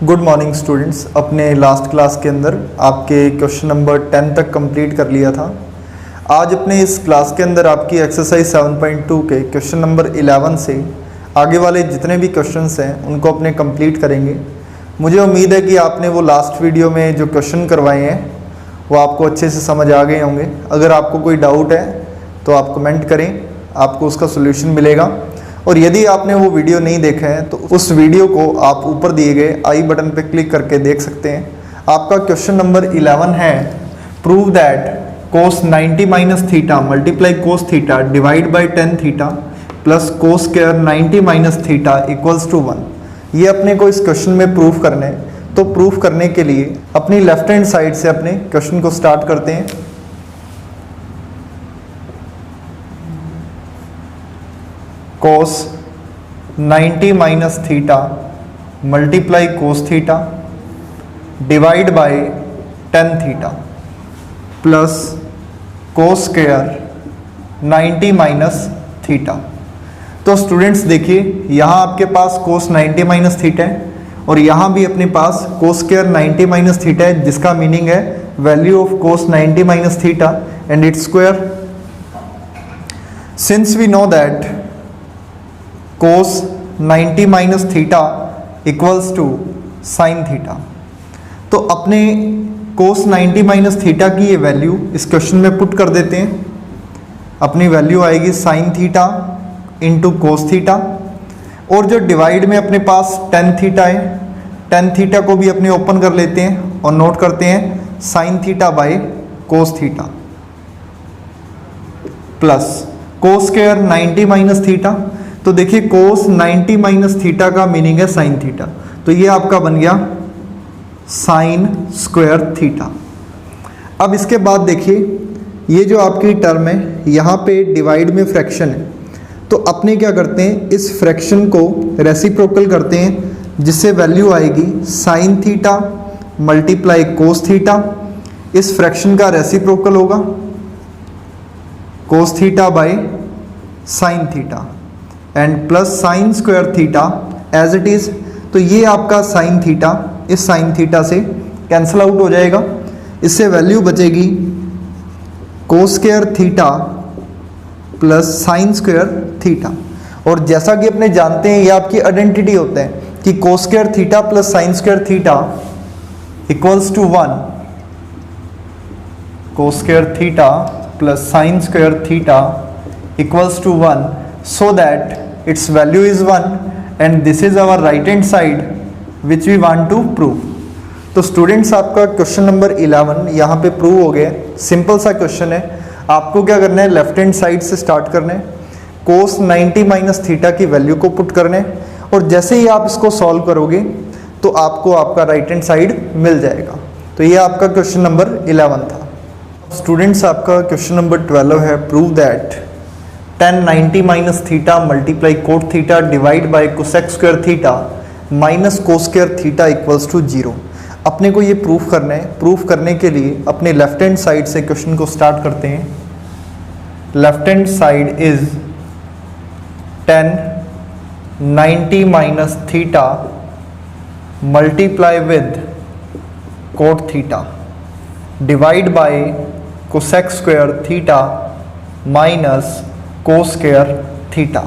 Good morning students. अपने last class के अंदर आपके क्वेश्चन नंबर 10 तक कंप्लीट कर लिया था। आज अपने इस क्लास के अंदर आपकी एक्सरसाइज 7.2 के क्वेश्चन नंबर 11 से आगे वाले जितने भी क्वेश्चंस हैं उनको अपने कंप्लीट करेंगे। मुझे उम्मीद है कि आपने वो लास्ट वीडियो में जो क्वेश्चन करवाए हैं वो आपको अच्छे से समझ आ गए होंगे। अगर आपको कोई डाउट है तो आप कमेंट करें, आपको उसका सोल्यूशन मिलेगा। और यदि आपने वो वीडियो नहीं देखा है तो उस वीडियो को आप ऊपर दिए गए आई बटन पर क्लिक करके देख सकते हैं। आपका क्वेश्चन नंबर 11 है, prove that cos 90 minus theta multiply cos theta divide by tan theta plus cos square 90 minus theta equals to 1। ये अपने को इस क्वेश्चन में प्रूफ करना है। तो प्रूफ करने के लिए अपनी लेफ्ट हैंड साइड से अपने क्वेश्चन को स्टार्ट करते हैं। Cos 90 minus theta multiply cos theta divide by ten theta plus cos square 90 minus theta. तो स्टूडेंट्स देखिए, यहाँ आपके पास कोस 90 माइनस थीटा है और यहाँ भी अपने पास कोस स्क्वायर 90 माइनस थीटा है, जिसका मीनिंग है value of cos 90 minus theta and its square. Since we know that cos 90 minus theta equals to sine theta, तो अपने कोस 90 माइनस थीटा की ये वैल्यू इस क्वेश्चन में पुट कर देते हैं। अपनी वैल्यू आएगी sine theta into cos theta, और जो डिवाइड में अपने पास टेन थीटा है, टेन थीटा को भी अपने ओपन कर लेते हैं और नोट करते हैं sign theta by cos theta plus cos square 90 minus theta. तो देखिए कोस 90 माइनस थीटा का मीनिंग है साइन थीटा, तो ये आपका बन गया साइन स्क्वायर थीटा। अब इसके बाद देखिए, ये जो आपकी टर्म है यहाँ पे डिवाइड में फ्रैक्शन है, तो अपने क्या करते हैं इस फ्रैक्शन को रेसिप्रोकल करते हैं, जिससे वैल्यू आएगी sine theta multiply cos theta. इस फ्रैक्शन का रेसिप्रोकल होगा cos theta by sine theta and plus sine square theta as it is. तो ये आपका साइन थीटा इस साइन थीटा से कैंसिल आउट हो जाएगा। इससे वैल्यू बचेगी cos square theta plus sine square theta. और जैसा कि अपने जानते हैं, ये आपकी आइडेंटिटी होता है कि cos square theta plus sine square theta equals to 1। Cos square theta plus sine square theta equals to 1, so that its value is 1 and this is our right hand side which we want to prove। तो students आपका question number 11 यहाँ पे prove हो गया। Simple सा question है। आपको क्या करना है, लेफ्ट हैंड साइड से स्टार्ट करना है, कोस 90 माइनस थीटा की वैल्यू को पुट करना है, और जैसे ही आप इसको सॉल्व करोगे तो आपको आपका राइट हैंड साइड मिल जाएगा। तो ये आपका क्वेश्चन नंबर 11 था। स्टूडेंट्स आपका क्वेश्चन नंबर 12 है, prove that tan 90 minus theta multiply cot theta divide by cosec square theta minus cos square theta equals to 0। अपने को ये प्रूफ करना है। प्रूफ करने के लिए अपने लेफ्ट हैंड साइड से क्वेश्चन को स्टार्ट करते हैं। Left hand side is tan 90 minus theta multiply with coat theta divide by cosec square theta minus cos square theta.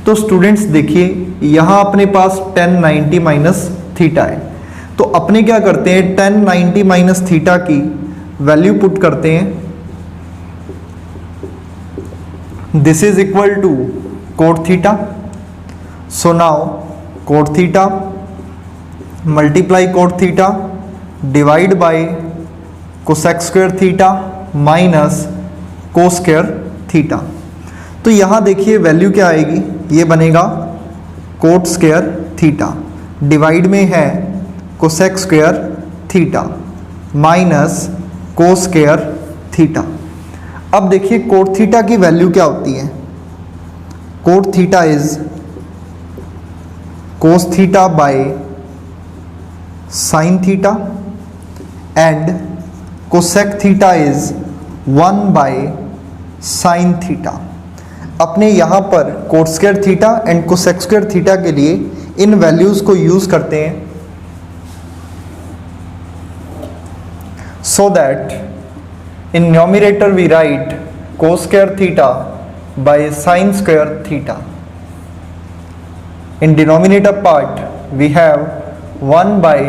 तो स्टूडेंट्स देखिए, यहाँ अपने पास tan 90 माइनस थीटा है, तो अपने क्या करते हैं tan 90 माइनस थीटा की वैल्यू पुट करते हैं। This is equal to cot theta, so now cot theta multiply cot theta divide by cosec square theta minus cos square theta. तो यहाँ देखिए वैल्यू क्या आएगी, ये बनेगा कोट स्क्वायर थीटा डिवाइड में है cosec square theta minus cos square theta. अब देखिए कोट थीटा की वैल्यू क्या होती है। Cot theta is cos theta by sine theta and cosec theta is 1 bye sine theta. अपने यहाँ पर coat square theta and cosec square theta के लिए इन वैल्यूज़ को यूज़ करते हैं so that in numerator we write cos square theta by sin square theta. In denominator part we have 1 by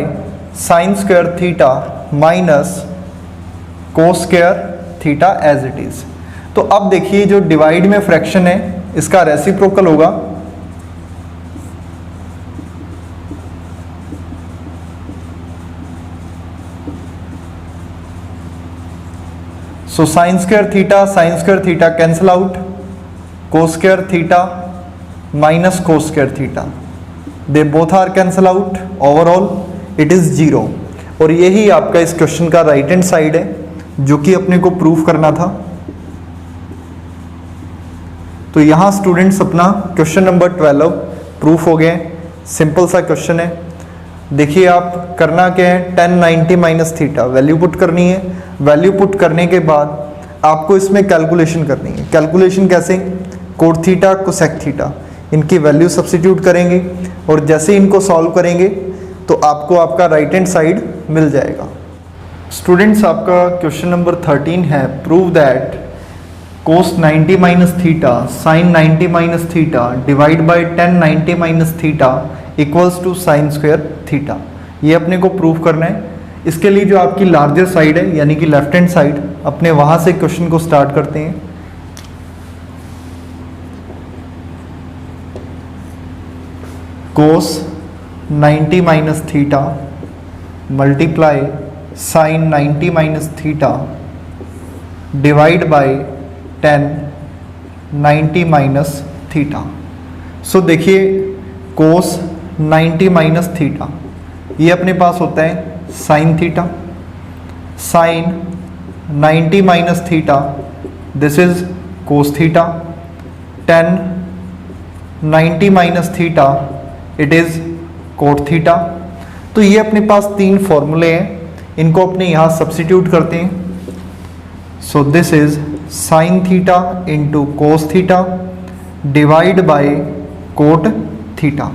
sin square theta minus cos square theta as it is. तो अब देखिए जो divide में fraction है इसका reciprocal होगा, so sine square theta cancel out, cos square theta minus cos square theta, they both are cancel out, overall it is 0। और यही आपका इस क्वेश्चन का राइट हैंड साइड है जो कि अपने को प्रूफ करना था। तो यहां स्टूडेंट्स अपना क्वेश्चन नंबर 12 प्रूफ हो गए। सिंपल सा क्वेश्चन है। देखिए आप करना क्या है, tan 90 minus theta value put करनी है। वैल्यू पुट करने के बाद आपको इसमें कैलकुलेशन करनी है। कैलकुलेशन कैसे, कोट थीटा कोसेक थीटा इनकी वैल्यू सब्स्टिट्यूट करेंगे और जैसे इनको सॉल्व करेंगे तो आपको आपका राइट हैंड साइड मिल जाएगा। स्टूडेंट्स आपका क्वेश्चन नंबर 13 है, prove that cos 90 minus theta sine 90 minus theta divide by tan 90 minus theta equals to sine square theta. ये अपने को प्रूव करना है। इसके लिए जो आपकी लार्जर साइड है यानी कि लेफ्ट हैंड साइड, अपने वहाँ से क्वेश्चन को स्टार्ट करते हैं। Cos 90 minus theta multiply sine 90 minus theta divide by tan 90 minus theta. So देखिए कोस 90 माइनस थीटा ये अपने पास होता है sine theta, sine 90 minus theta this is cos theta, tan 90 minus theta it is cot theta. तो ये अपने पास तीन फॉर्मूले हैं, इनको अपने यहाँ सब्स्टिट्यूट करते हैं। So this is sine theta into cos theta divide bye coat theta.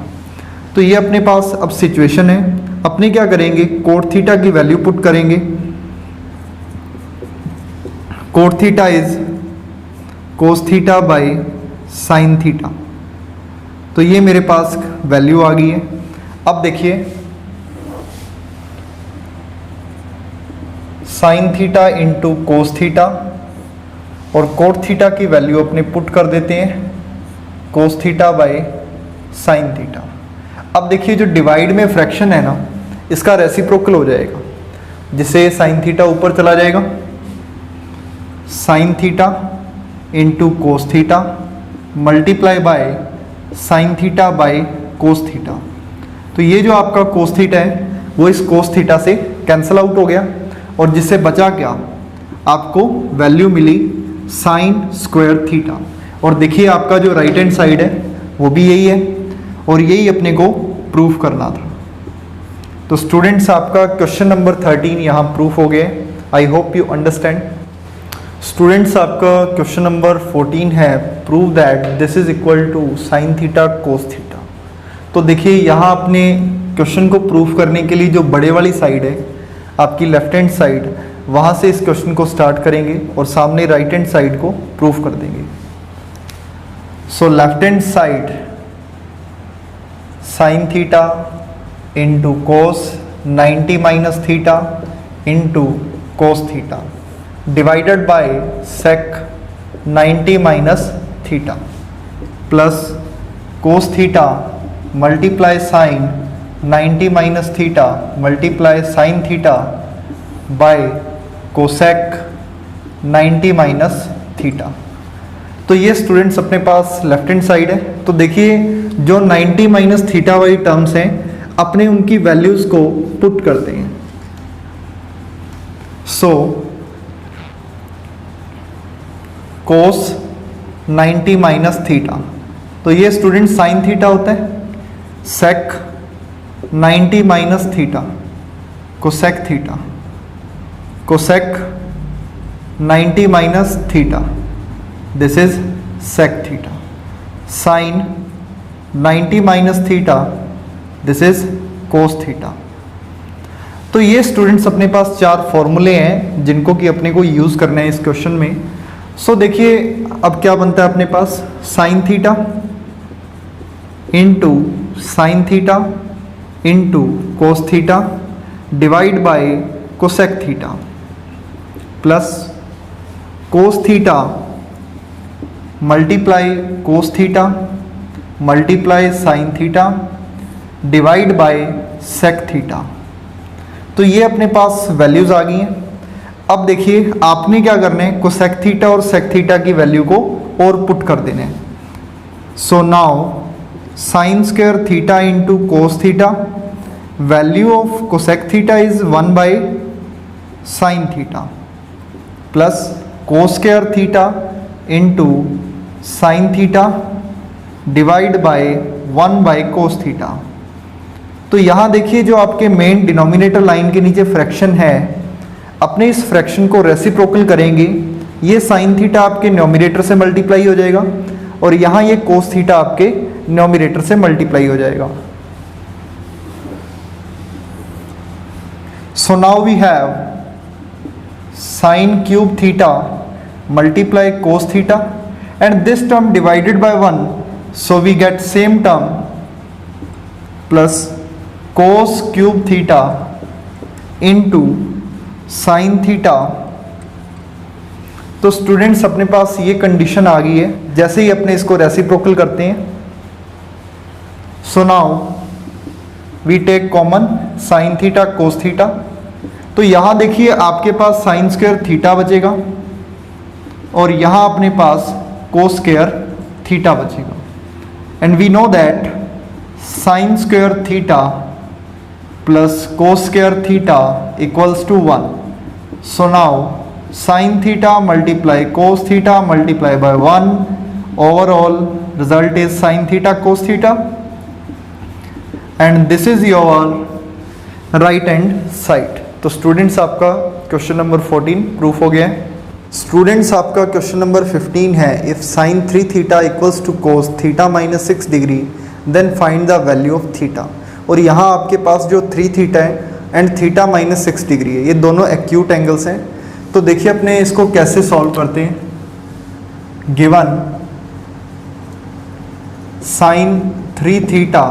तो ये अपने पास अब सिचुएशन है। अपने क्या करेंगे, कोट थीटा की वैल्यू पुट करेंगे। Cot theta is cos theta by sine theta. तो ये मेरे पास वैल्यू आ गई है। अब देखिए sign theta into cos theta और कोट थीटा की वैल्यू अपने पुट कर देते हैं, कोस थीटा बाय साइन थीटा। अब देखिए जो डिवाइड में फ्रैक्शन है ना इसका रेसिप्रोकल हो जाएगा, जिससे साइन थीटा ऊपर चला जाएगा, sign theta into cos theta multiply bye sine theta by cos theta. तो ये जो आपका कोस थीटा है वो इस कोस थीटा से कैंसल आउट हो गया और जिससे बचा क्या, आपको वैल्यू मिली साइन स्क्वायर थीटा। और देखिए आपका जो राइट हैंड साइड है वो भी यही है और यही अपने को प्रूफ करना था। तो स्टूडेंट्स आपका क्वेश्चन नंबर 13 यहाँ प्रूफ हो गए। I hope you understand. Students आपका क्वेश्चन नंबर 14 है, prove that this is equal to sine theta cos theta. तो देखिए यहाँ अपने क्वेश्चन को प्रूफ करने के लिए जो बड़े वाली साइड है आपकी लेफ्ट हैंड साइड, वहाँ से इस क्वेश्चन को स्टार्ट करेंगे और सामने राइट हैंड साइड को प्रूफ कर देंगे। So left hand side sine theta into cos 90 minus theta into cos theta divided by sec 90 minus theta plus cos theta multiply sine 90 minus theta multiply sine theta by cosec 90 minus theta. तो ये students अपने पास left hand side है। तो देखिए जो 90 minus theta वाली terms हैं अपने उनकी वैल्यूज़ को पुट करते हैं। सो कोस 90 माइनस थीटा, तो ये स्टूडेंट साइन थीटा होता है, sec 90 minus theta cosec theta, cosec 90 minus theta this is sec theta, sine 90 minus theta this is cos theta. तो ये स्टूडेंट्स अपने पास 4 फॉर्मूले हैं जिनको कि अपने को यूज़ करना है इस क्वेश्चन में। सो देखिए अब क्या बनता है अपने पास, sine theta into sine theta into cos theta divide by cosec theta plus cos theta multiply cos theta multiply sine theta divide by sec theta. तो ये अपने पास वैल्यूज़ आ गई हैं। अब देखिए आपने क्या करना है, कोसेक थीटा और सेक थीटा की वैल्यू को और पुट कर देने हैं। So now sign square theta into cos theta, value of cosec theta is 1 by sine theta plus cos square theta into sine theta divide bye 1 by cos theta. तो यहाँ देखिए जो आपके मेन डिनोमिनेटर लाइन के नीचे fraction है, अपने इस फ्रैक्शन को रेसिप्रोकल करेंगे, ये साइन थीटा आपके न्यूमरेटर से मल्टीप्लाई हो जाएगा और यहाँ ये कोस थीटा आपके न्यूमरेटर से मल्टीप्लाई हो जाएगा। So now we have sine cube theta multiply cos theta and this term divided by 1, so we get same term plus cos cube theta into sine theta. तो students अपने पास ये condition आ गई है, जैसे ही अपने इसको रेसिप्रोकल करते हैं। So now we take common sine theta cos theta. तो यहाँ देखिए आपके पास साइन स्क्वायर थीटा बचेगा और यहाँ अपने पास कोस स्क्वायर थीटा बचेगा and we know that sine square theta plus cos square theta equals to 1। So now sine theta multiply cos theta multiply by 1, overall result is sine theta cos theta and this is your right hand side. तो students आपका question number 14 proof हो गया है। Students आपका question number 15 है, if sine 3 theta equals to cos theta minus 6 degree then find the value of theta. और यहाँ आपके पास जो 3 थीटा है एंड थीटा माइनस 6 डिग्री है, ये दोनों एक्यूट एंगल्स हैं। तो देखिए अपने इसको कैसे सॉल्व करते हैं। Given sine 3 theta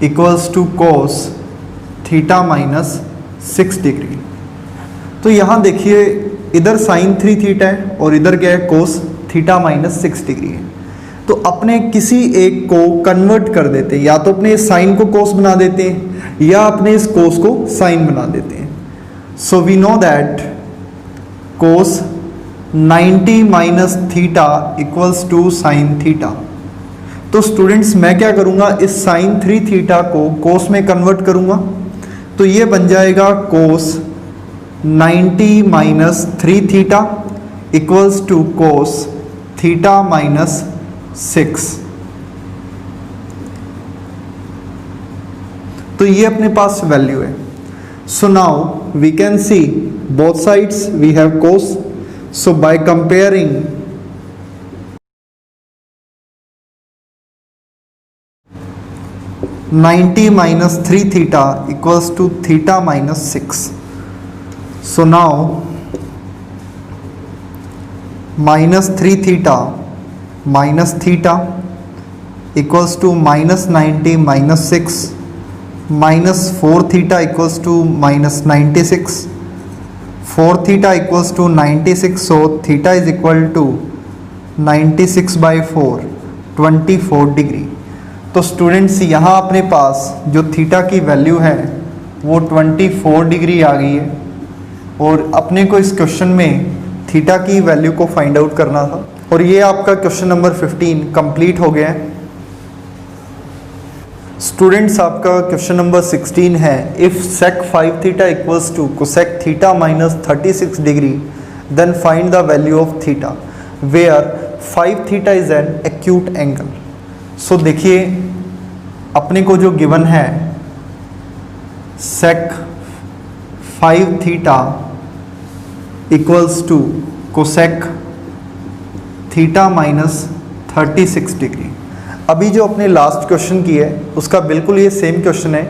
equals to cos theta minus 6 degree. तो यहाँ देखिए इधर साइन 3 थीटा है और इधर क्या है, कोस थीटा माइनस 6 डिग्री है। तो अपने किसी एक को कन्वर्ट कर देते हैं, या तो अपने इस साइन को कोस बना देते हैं या अपने इस कोस को साइन बना देते हैं। So we know that cos 90 minus theta equals to sine theta. तो स्टूडेंट्स मैं क्या करूँगा, इस साइन 3 थीटा को कोस में कन्वर्ट करूँगा। तो ये बन जाएगा cos 90 minus 3 theta equals to cos theta minus 6। तो ये अपने पास वैल्यू है। So now we can see both sides we have cos. So by comparing ninety minus 3 theta equals to theta minus 6। So now minus 3 theta minus theta equals to minus 90 minus 6 minus 4 theta equals to minus 96, 4 theta equals to 96। So theta is equal to 96 by 4, 24 degree. तो students यहाँ अपने पास जो theta की value है वो 24 degree आ गई है और अपने को इस क्वेश्चन में थीटा की वैल्यू को फाइंड आउट करना था। और ये आपका क्वेश्चन नंबर 15 कंप्लीट हो गया है। स्टूडेंट्स आपका क्वेश्चन नंबर 16 है, if sec 5 theta equals to cosec theta minus 36 degree then find the value of theta where 5 theta is an acute angle. So देखिए अपने को जो गिवन है sec 5 theta equals to cosec theta minus 36 degree. अभी जो अपने last question की है उसका बिल्कुल ये सेम क्वेश्चन है।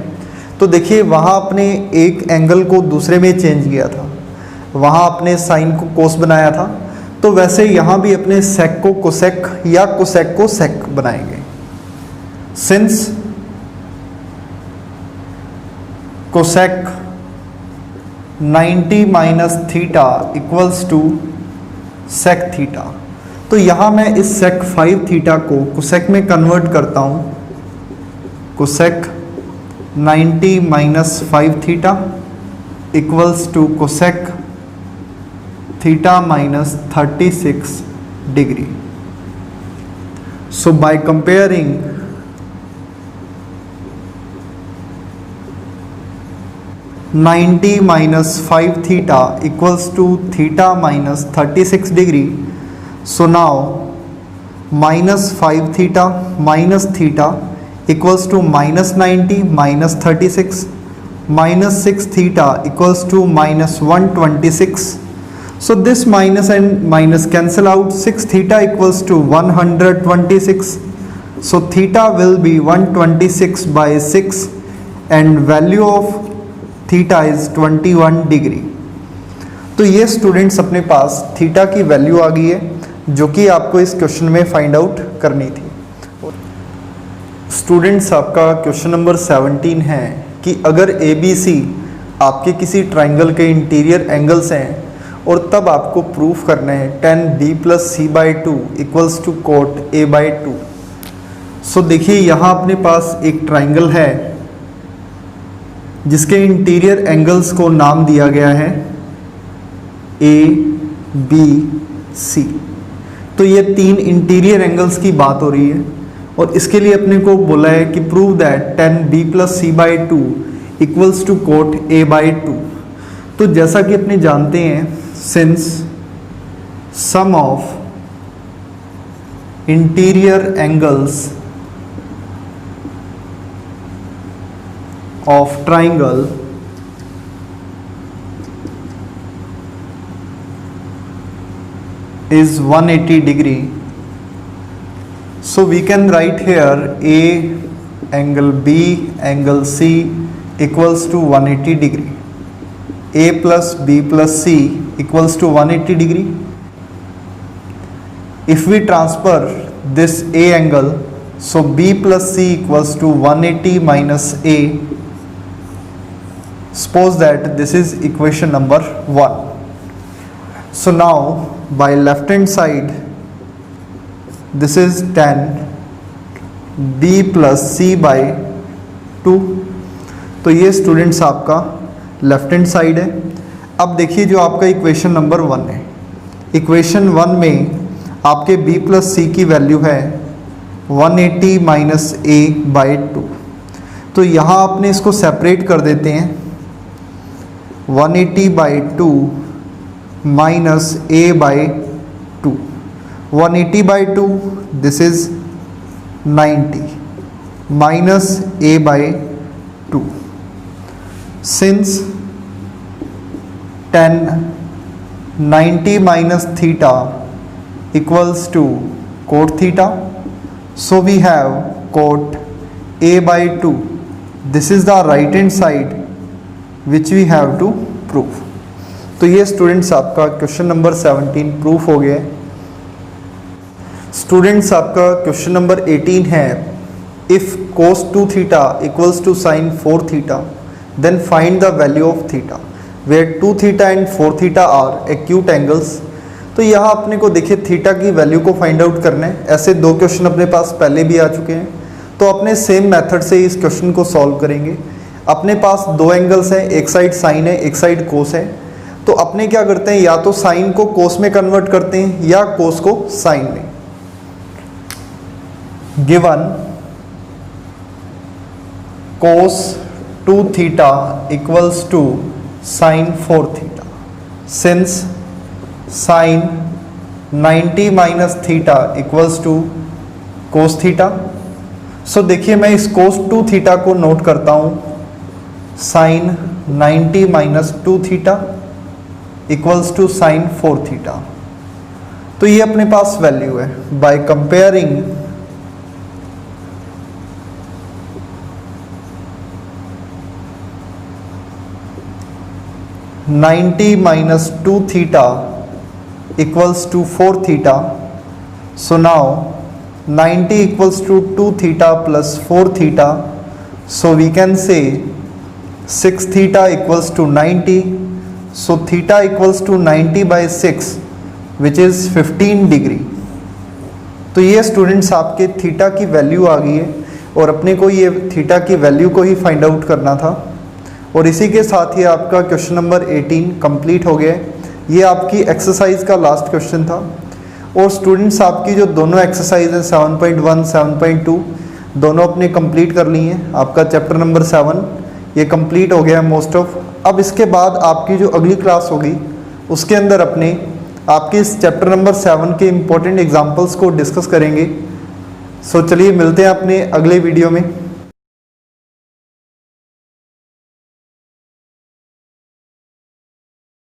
तो देखिए वहाँ अपने एक एंगल को दूसरे में चेंज किया था, वहाँ अपने साइन को कोस बनाया था, तो वैसे यहाँ भी अपने सेक को कोसेक या कोसेक को सेक बनाएंगे। Since cosec 90 minus theta equals to sec theta, तो यहाँ मैं इस सेक 5 थीटा को कोसेक में कन्वर्ट करता हूँ। Cosec 90 minus 5 theta equals to cosec theta minus 36 degree. So by comparing (90 minus 5 theta equals to theta minus 36 degree), so now minus 5 theta minus theta equals to minus 90 minus 36, minus 6 theta equals to minus 126. So this minus and minus cancel out. 6 theta equals to 126. So theta will be 126 by 6 and value of theta is 21 degree. तो ये students अपने पास theta की value आ गई है जो कि आपको इस क्वेश्चन में फाइंड आउट करनी थी। स्टूडेंट्स आपका क्वेश्चन नंबर 17 है कि अगर ए बी सी आपके किसी ट्राइंगल के इंटीरियर एंगल्स हैं और तब आपको प्रूफ करना है tan b plus C by two equals to cot a by two. So देखिए यहाँ अपने पास एक ट्राइंगल है जिसके इंटीरियर एंगल्स को नाम दिया गया है ए बी सी। तो ये 3 इंटीरियर एंगल्स की बात हो रही है और इसके लिए अपने को बोला है कि prove that tan b plus C by two equals to cot a by two. तो जैसा कि अपने जानते हैं, since sum of interior angles of triangle is 180 degree, so we can write here A angle B angle C equals to 180 degree. A plus B plus C equals to 180 degree. If we transfer this A angle, so B plus C equals to 180 minus A. Suppose that this is equation number 1. So now by left hand side this is tan b plus c by 2। तो ये students आपका left hand side है। अब देखिए जो आपका equation number 1 है, equation 1 में आपके b प्लस सी की वैल्यू है 180 माइनस a बाई 2। तो यहाँ आपने इसको सेपरेट कर देते हैं, 180 by 2 minus a by 2। 180 by 2 this is 90 minus a by 2। Since tan 90 minus theta equals to cot theta, so we have cot a by 2। This is the right hand side which we have to proof. तो ये students आपका question number 17 proof हो गया। Students आपका question number 18 है, if cos 2 theta equals to sin 4 theta then find the value of theta where 2 theta and 4 theta are acute angles. तो यहाँ अपने को देखिए थीटा की वैल्यू को फाइंड आउट करना है। ऐसे 2 क्वेश्चन अपने पास पहले भी आ चुके हैं, तो अपने सेम मेथड से इस क्वेश्चन को सॉल्व करेंगे। अपने पास 2 एंगल्स हैं, एक साइड साइन है एक साइड कोस है, तो अपने क्या करते हैं, या तो साइन को कोस में कन्वर्ट करते हैं या कोस को साइन में। Given cos 2 theta equals to sine 4 theta, since sine 90 minus theta equals to cos theta. So देखिए मैं इस कोस 2 थीटा को नोट करता हूँ, sine 90 minus 2 theta equals to sine 4 theta. तो ये अपने पास वैल्यू है। By comparing 90 minus 2 theta equals to 4 theta. So now 90 equals to 2 theta plus 4 theta. So we can say 6 theta equals to 90. So theta equals to 90 by 6 which is 15 degree. तो ये students आपके theta की value आ गई है और अपने को ये थीटा की वैल्यू को ही फाइंड आउट करना था. और इसी के साथ ही आपका क्वेश्चन नंबर 18 कंप्लीट हो गया है. ये आपकी एक्सरसाइज का लास्ट क्वेश्चन था. और स्टूडेंट्स आपकी जो दोनों एक्सरसाइज हैं 7.1 7.2 दोनों अपने कंप्लीट कर ली हैं. आपका चैप्टर नंबर 7 ये कंप्लीट हो गया है मोस्ट ऑफ. अब इसके बाद आपकी जो अगली क्लास होगी उसके अंदर अपने आपके इस चैप्टर नंबर 7 के इम्पोर्टेंट एग्जाम्पल्स को डिस्कस करेंगे. सो चलिए मिलते हैं अपने अगले वीडियो में.